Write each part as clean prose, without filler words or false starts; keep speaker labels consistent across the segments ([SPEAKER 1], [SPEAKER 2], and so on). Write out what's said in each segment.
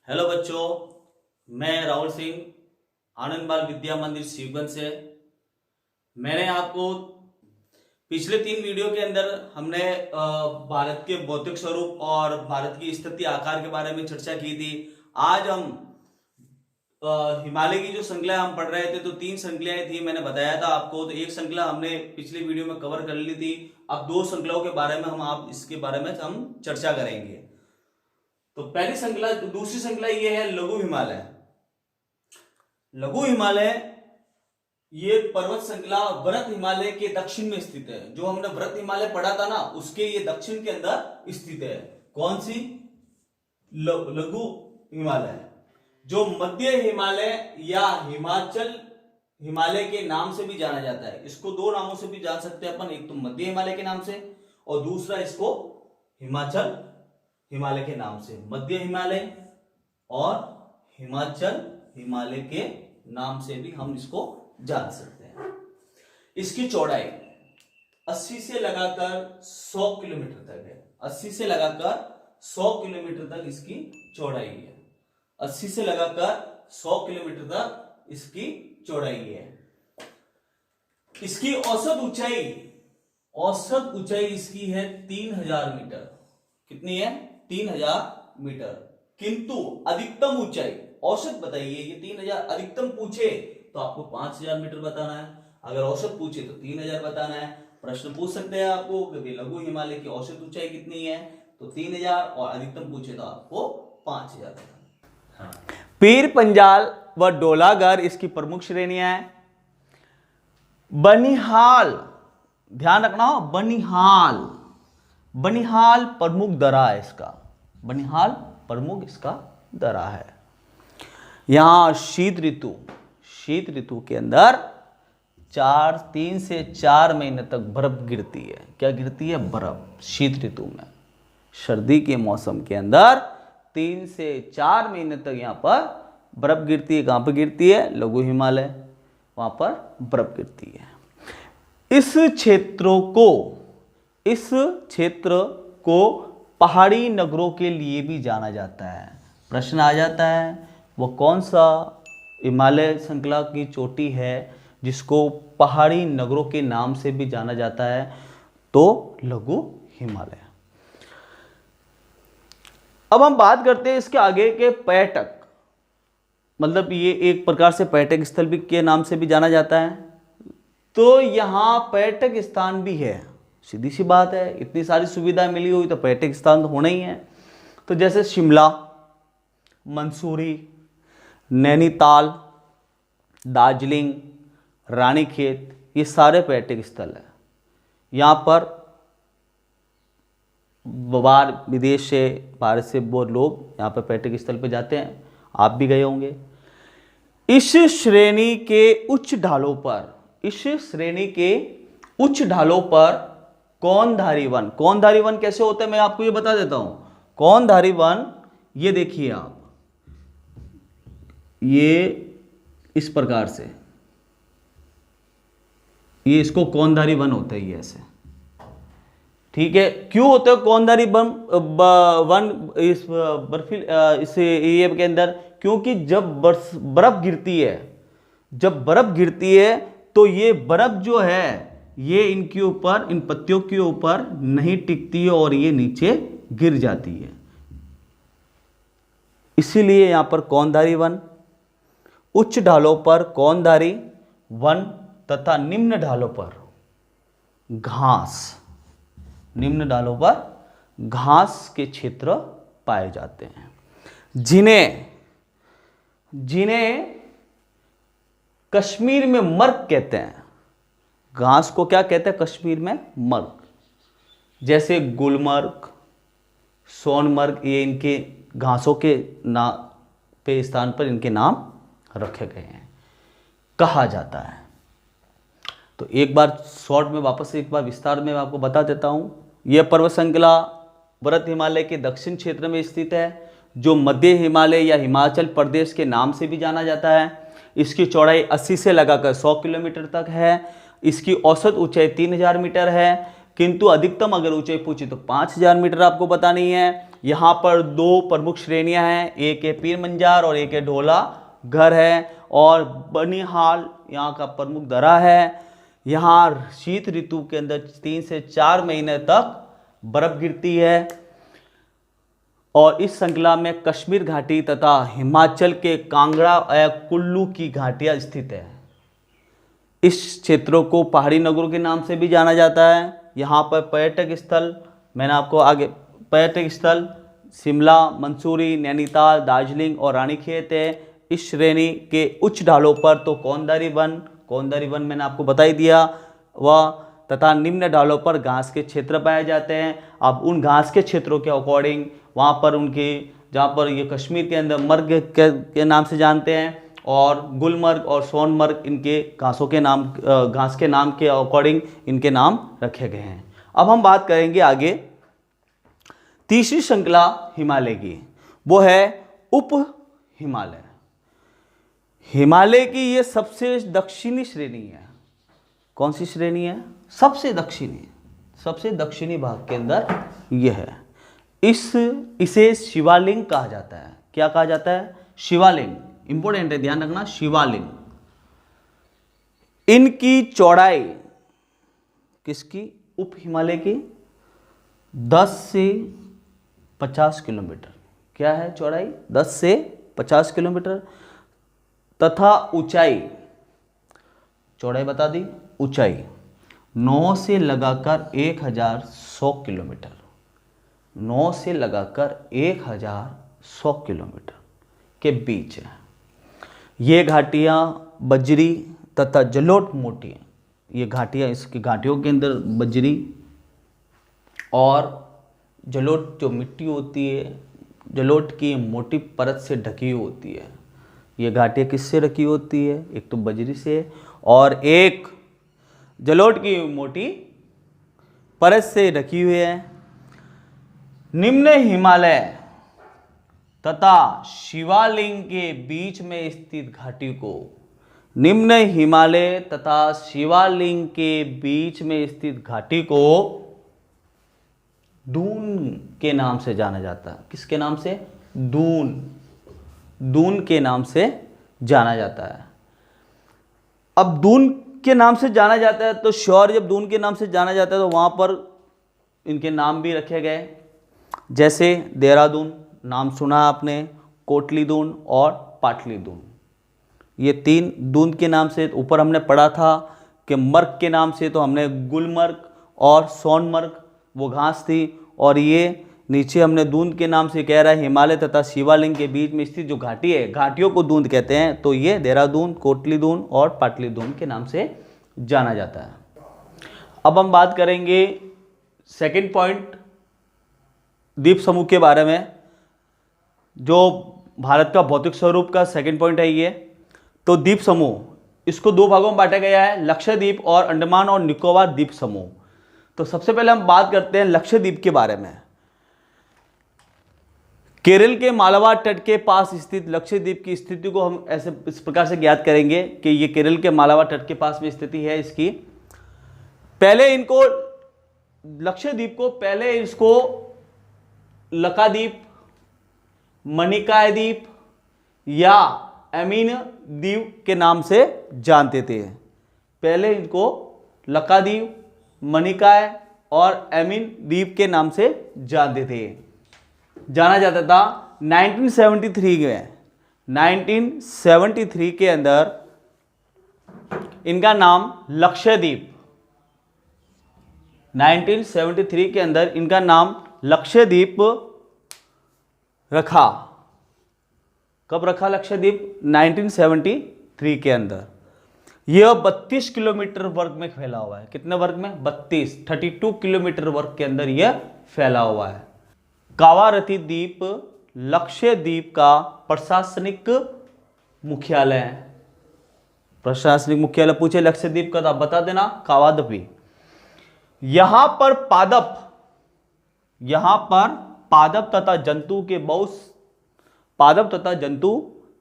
[SPEAKER 1] Hello बच्चों, मैं राहुल सिंह आनंद बाल विद्या मंदिर शिवगंज से। मैंने आपको पिछले 3 वीडियो के अंदर हमने भारत के भौतिक स्वरूप और भारत की स्थिति आकार के बारे में चर्चा की थी। आज हम हिमालय की जो श्रृंखला हम पढ़ रहे थे, तो 3 श्रृंखलाएं थी, मैंने बताया था आपको। तो एक श्रृंखला हमने पिछले वीडियो में कवर कर ली थी। अब 2 श्रृंखलाओं के बारे में आप इसके बारे में हम चर्चा करेंगे। तो पहली श्रृंखला, दूसरी श्रृंखला ये है लघु हिमालय। लघु हिमालय ये पर्वत श्रृंखला व्रत हिमालय के दक्षिण में स्थित है। जो हमने व्रत हिमालय पढ़ा था ना, उसके ये दक्षिण के अंदर स्थित है। कौन सी? लघु हिमालय, जो मध्य हिमालय या हिमाचल हिमालय के नाम से भी जाना जाता है। इसको 2 नामों से भी जान सकते हैं अपन, एक तो मध्य हिमालय के नाम से और दूसरा इसको हिमाचल हिमालय के नाम से। मध्य हिमालय और हिमाचल हिमालय के नाम से भी हम इसको जान सकते हैं। इसकी चौड़ाई 80 से लगाकर 100 किलोमीटर तक है। 80 से लगाकर 100 किलोमीटर तक इसकी चौड़ाई है। 80 से लगाकर 100 किलोमीटर तक इसकी चौड़ाई है। इसकी औसत ऊंचाई इसकी है 3000 मीटर। कितनी है? 3000 मीटर। किंतु अधिकतम ऊंचाई, औसत बताइए, ये 3000 अधिकतम पूछे तो आपको 5000 मीटर बताना है। अगर औसत पूछे तो 3000 बताना है। प्रश्न पूछ सकते हैं आपको कि लघु हिमालय की औसत ऊंचाई कितनी है, तो 3000, और अधिकतम पूछे तो आपको 5000 बताना है।
[SPEAKER 2] पीर पंजाल व डोलागर इसकी प्रमुख श्रेणियां हैं। बनिहाल, ध्यान रखना हो, बनिहाल प्रमुख दरा है इसका। बनिहाल प्रमुख इसका दरा है। यहां शीत ऋतु के अंदर 3 से 4 महीने तक बर्फ गिरती है। क्या गिरती है? बर्फ। शीत ऋतु में, सर्दी के मौसम के अंदर 3 से 4 महीने तक यहां पर बर्फ गिरती है। कहां पर गिरती है? लघु हिमालय, वहां पर बर्फ गिरती है। इस क्षेत्र को पहाड़ी नगरों के लिए भी जाना जाता है। प्रश्न आ जाता है, वो कौन सा हिमालय श्रृंखला की चोटी है जिसको पहाड़ी नगरों के नाम से भी जाना जाता है? तो लघु हिमालय। अब हम बात करते हैं इसके आगे के पर्यटक, मतलब ये एक प्रकार से पर्यटक स्थल भी के नाम से भी जाना जाता है। तो यहां पर्यटक स्थान भी है। सीधी सी बात है, इतनी सारी सुविधाएं मिली हुई तो पर्यटक स्थान तो होना ही है। तो जैसे शिमला, मंसूरी, नैनीताल, दार्जिलिंग, रानीखेत, ये सारे पर्यटक स्थल है। यहाँ पर बाहर विदेश से, भारत से बहुत लोग यहाँ पर पर्यटक स्थल पर जाते हैं। आप भी गए होंगे। इस श्रेणी के उच्च ढालों पर कौनधारी वन कैसे होता है, मैं आपको ये बता देता हूं। कौनधारी वन, ये देखिए आप, ये इस प्रकार से, ये इसको कौनधारी वन होता है, ये ऐसे, ठीक है। क्यों होता है कौनधारी वन इस बर्फील इस एरिया के अंदर? क्योंकि जब बर्फ गिरती है तो ये बर्फ जो है ये इनके ऊपर, इन पत्तियों के ऊपर नहीं टिकती है और ये नीचे गिर जाती है। इसीलिए यहां पर कौनधारी वन, उच्च ढालों पर कौनधारी वन तथा निम्न ढालों पर घास के क्षेत्र पाए जाते हैं, जिन्हें कश्मीर में मर्ग कहते हैं। घास को क्या कहते हैं कश्मीर में? मर्ग। जैसे गुलमर्ग, सोनमर्ग, ये इनके घासों के स्थान पर इनके नाम रखे गए हैं, कहा जाता है। तो एक बार शॉर्ट में वापस एक बार विस्तार में आपको बता देता हूं। यह पर्वत श्रृंखला व्रत हिमालय के दक्षिण क्षेत्र में स्थित है, जो मध्य हिमालय या हिमाचल प्रदेश के नाम से भी जाना जाता है। इसकी चौड़ाई 80 से लगाकर 100 किलोमीटर तक है। इसकी औसत ऊंचाई 3000 मीटर है, किंतु अधिकतम अगर ऊंचाई पूछी तो 5000 मीटर आपको बतानी है। यहाँ पर दो प्रमुख श्रेणियां हैं, एक है पीर मंजार और एक है ढोला घर है। और बनिहाल यहाँ का प्रमुख दर्रा है। यहाँ शीत ऋतु के अंदर 3 से 4 महीने तक बर्फ गिरती है। और इस श्रृंखला में कश्मीर घाटी तथा हिमाचल के कांगड़ा या कुल्लू की घाटियाँ स्थित है। इस क्षेत्रों को पहाड़ी नगरों के नाम से भी जाना जाता है। यहाँ पर पर्यटक स्थल, मैंने आपको आगे पर्यटक स्थल शिमला, मंसूरी, नैनीताल, दार्जिलिंग और रानीखेत है। इस श्रेणी के उच्च ढालों पर तो कौंधारी वन मैंने आपको बता ही दिया वह, तथा निम्न ढालों पर घास के क्षेत्र पाए जाते हैं। अब उन घास के क्षेत्रों के अकॉर्डिंग वहाँ पर उनके, जहाँ पर ये कश्मीर के अंदर मर्ग के नाम से जानते हैं और गुलमर्ग और सोनमर्ग इनके घासों के नाम, घास के नाम के अकॉर्डिंग इनके नाम रखे गए हैं। अब हम बात करेंगे आगे तीसरी श्रृंखला हिमालय की, वो है उप हिमालय। हिमालय की ये सबसे दक्षिणी श्रेणी है। कौन सी श्रेणी है? सबसे दक्षिणी भाग के अंदर यह है। इसे शिवालिंग कहा जाता है। क्या कहा जाता है? शिवालिंग। इंपॉर्टेंट है, ध्यान रखना, शिवालिंग। इनकी चौड़ाई, किसकी? उप हिमालय की 10 से 50 किलोमीटर। क्या है चौड़ाई? 10 से 50 किलोमीटर। तथा ऊंचाई, चौड़ाई बता दी, ऊंचाई 9 से लगाकर 1100 किलोमीटर। 9 से लगाकर 1100 किलोमीटर के बीच है। ये घाटियाँ बजरी तथा जलोढ़ मोटी हैं। ये घाटियाँ, इसकी घाटियों के अंदर बजरी और जलोढ़ जो मिट्टी होती है, जलोढ़ की मोटी परत से ढकी होती है। ये घाटियाँ किससे ढकी होती है? एक तो बजरी से और एक जलोढ़ की मोटी परत से ढकी हुई है। निम्न हिमालय तथा शिवालिंग के बीच में स्थित घाटी को, निम्न हिमालय तथा शिवालिंग के बीच में स्थित घाटी को दून के नाम से जाना जाता है। किसके नाम से? दून के नाम से जाना जाता है। अब दून के नाम से जाना जाता है तो श्योर, जब दून के नाम से जाना जाता है तो वहाँ पर इनके नाम भी रखे गए, जैसे देहरादून नाम सुना आपने, कोटली दून और पाटली दून। ये 3 दून के नाम से। ऊपर हमने पढ़ा था कि मर्ग के नाम से तो हमने गुलमर्ग और सोनमर्ग वो घास थी, और ये नीचे हमने दून के नाम से कह रहा है हिमालय तथा शिवालिंग के बीच में स्थित जो घाटी है, घाटियों को दून कहते हैं। तो ये देहरादून, कोटली दून और पाटली दून के नाम से जाना जाता है। अब हम बात करेंगे सेकंड पॉइंट द्वीप समूह के बारे में, जो भारत का भौतिक स्वरूप का सेकंड पॉइंट है ये। तो द्वीप समूह, इसको 2 भागों में बांटा गया है, लक्षद्वीप और अंडमान और निकोबार द्वीप समूह। तो सबसे पहले हम बात करते हैं लक्षद्वीप के बारे में। केरल के मालाबार तट के पास स्थित लक्षद्वीप की स्थिति को हम ऐसे इस प्रकार से ज्ञात करेंगे कि ये केरल के मालाबार तट के पास में स्थिति है इसकी। पहले इनको लक्षद्वीप को, पहले इसको लकाद्वीप, मणिकाय द्वीप या एमीन द्वीप के नाम से जानते थे। पहले इनको लकाद्वीप, मणिकाय और एमीन द्वीप के नाम से जानते थे, जाना जाता था। 1973 के अंदर इनका नाम लक्षद्वीप, 1973 के अंदर इनका नाम लक्षद्वीप रखा। कब रखा लक्षद्वीप? 1973 के अंदर। यह 32 किलोमीटर वर्ग में फैला हुआ है। कितने वर्ग में? 32 किलोमीटर वर्ग के अंदर यह फैला हुआ है। कावारती द्वीप लक्षद्वीप का प्रशासनिक मुख्यालय है। प्रशासनिक मुख्यालय पूछे लक्षद्वीप का तो आप बता देना, कावारती। यहां पर पादप तथा जंतु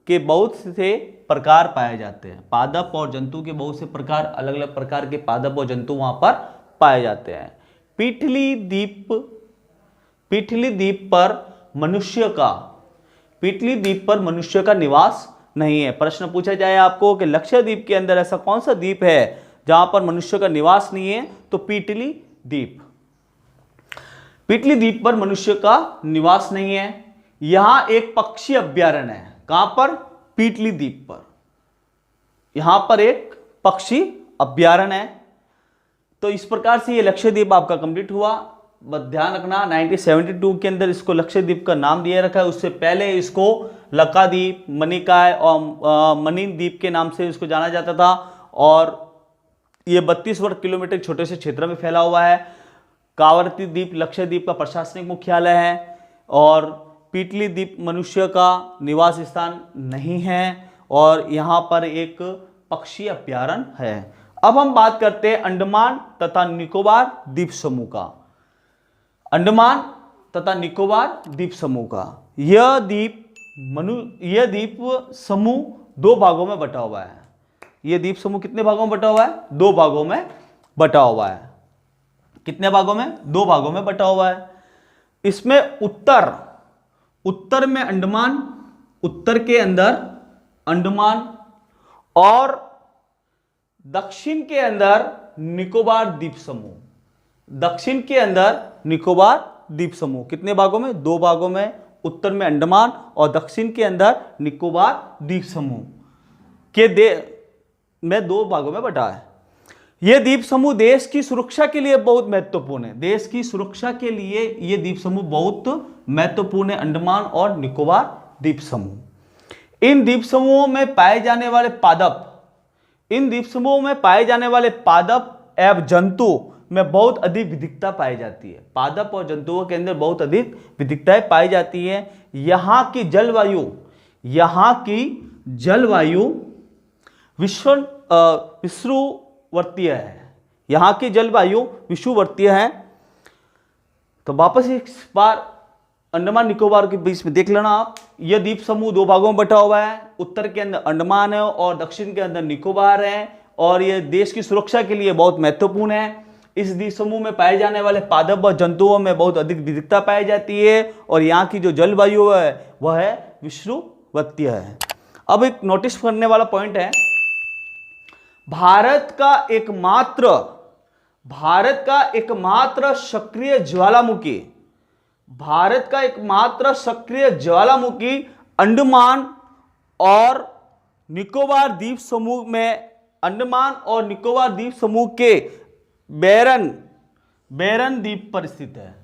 [SPEAKER 2] के बहुत से प्रकार पाए जाते हैं। पादप और जंतु के बहुत से प्रकार, अलग अलग प्रकार के पादप और जंतु वहां पर पाए जाते हैं। पिठली द्वीप पर मनुष्य का, पीटली द्वीप पर मनुष्य का निवास नहीं है। प्रश्न पूछा जाए आपको कि लक्षद्वीप के अंदर ऐसा कौन सा द्वीप है जहां पर मनुष्य का निवास नहीं है, तो पीटली द्वीप। पीटली द्वीप पर मनुष्य का निवास नहीं है। यहां एक पक्षी अभ्यारण्य है। कहां पर? पीटली द्वीप पर। यहां पर एक पक्षी अभ्यारण्य है। तो इस प्रकार से ये लक्षद्वीप आपका कंप्लीट हुआ। बस ध्यान रखना 1972 के अंदर इसको लक्षद्वीप का नाम दिया रखा है। उससे पहले इसको लक्काद्वीप, मणिकाय और मणिद्वीप के नाम से इसको जाना जाता था। और ये 32 वर्ग किलोमीटर छोटे से क्षेत्र में फैला हुआ है। कावरती द्वीप लक्षद्वीप का प्रशासनिक मुख्यालय है और पीटली द्वीप मनुष्य का निवास स्थान नहीं है और यहाँ पर एक पक्षी अभ्यारण्य है। अब हम बात करते हैं अंडमान तथा निकोबार द्वीप समूह का। अंडमान तथा निकोबार द्वीप समूह का यह द्वीप समूह दो भागों में बटा हुआ है। यह द्वीप समूह कितने भागों में बटा हुआ है? दो भागों में बटा हुआ है। कितने भागों में? दो भागों में बटा हुआ है। इसमें उत्तर में अंडमान, उत्तर के अंदर अंडमान और दक्षिण के अंदर निकोबार द्वीप समूह। दक्षिण के अंदर निकोबार द्वीप समूह कितने भागों में? दो भागों में। उत्तर में अंडमान और दक्षिण के अंदर निकोबार द्वीप समूह में दो भागों में बटा है। यह द्वीप समूह देश की सुरक्षा के लिए बहुत महत्वपूर्ण है। देश की सुरक्षा के लिए यह द्वीप समूह बहुत महत्वपूर्ण है, अंडमान और निकोबार द्वीप समूह। इन द्वीप समूहों में पाए जाने वाले पादप एवं जंतु में बहुत अधिक विविधता पाई जाती है। पादप और जंतुओं के अंदर बहुत अधिक विविधताएं पाई जाती है। यहाँ की जलवायु विषुववर्तीय है। यहाँ की जलवायु विषुववर्तीय है। तो वापस इस बार अंडमान निकोबार के बीच में देख लेना आप। यह द्वीप समूह दो भागों में बटा हुआ है। उत्तर के अंदर अंडमान है और दक्षिण के अंदर निकोबार है और यह देश की सुरक्षा के लिए बहुत महत्वपूर्ण है। इस द्वीप समूह में पाए जाने वाले पादप और जंतुओं में बहुत अधिक विविधता पाई जाती है और यहाँ की जो जलवायु है वह है विषुववर्तीय है। अब एक नोटिस करने वाला पॉइंट है, भारत का एकमात्र सक्रिय ज्वालामुखी अंडमान और निकोबार द्वीप समूह में, अंडमान और निकोबार द्वीप समूह के बैरन द्वीप पर स्थित है।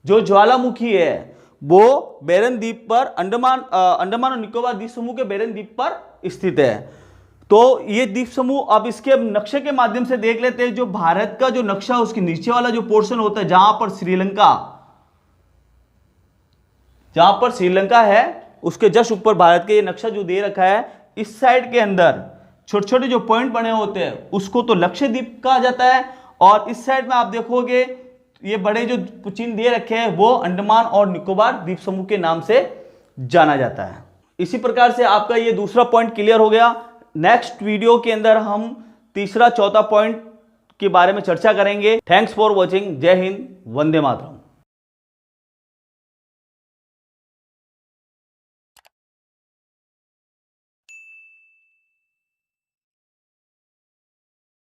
[SPEAKER 2] जो ज्वालामुखी है वो बैरन द्वीप पर, अंडमान और निकोबार द्वीप समूह के बैरन द्वीप पर स्थित है। तो ये द्वीप समूह आप इसके नक्शे के माध्यम से देख लेते हैं। जो भारत का जो नक्शा उसके नीचे वाला जो पोर्शन होता है जहां पर श्रीलंका है उसके जस्ट ऊपर भारत के ये नक्शा जो दे रखा है, इस साइड के अंदर छोटे छोटे जो पॉइंट बने होते हैं उसको तो लक्षद्वीप कहा जाता है और इस साइड में आप देखोगे ये बड़े जो चिन्ह दे रखे हैं वो अंडमान और निकोबार द्वीप समूह के नाम से जाना जाता है। इसी प्रकार से आपका ये दूसरा पॉइंट क्लियर हो गया। नेक्स्ट वीडियो के अंदर हम तीसरा चौथा पॉइंट के बारे में चर्चा करेंगे। Thanks for watching. जय हिंद, वंदे मातरम।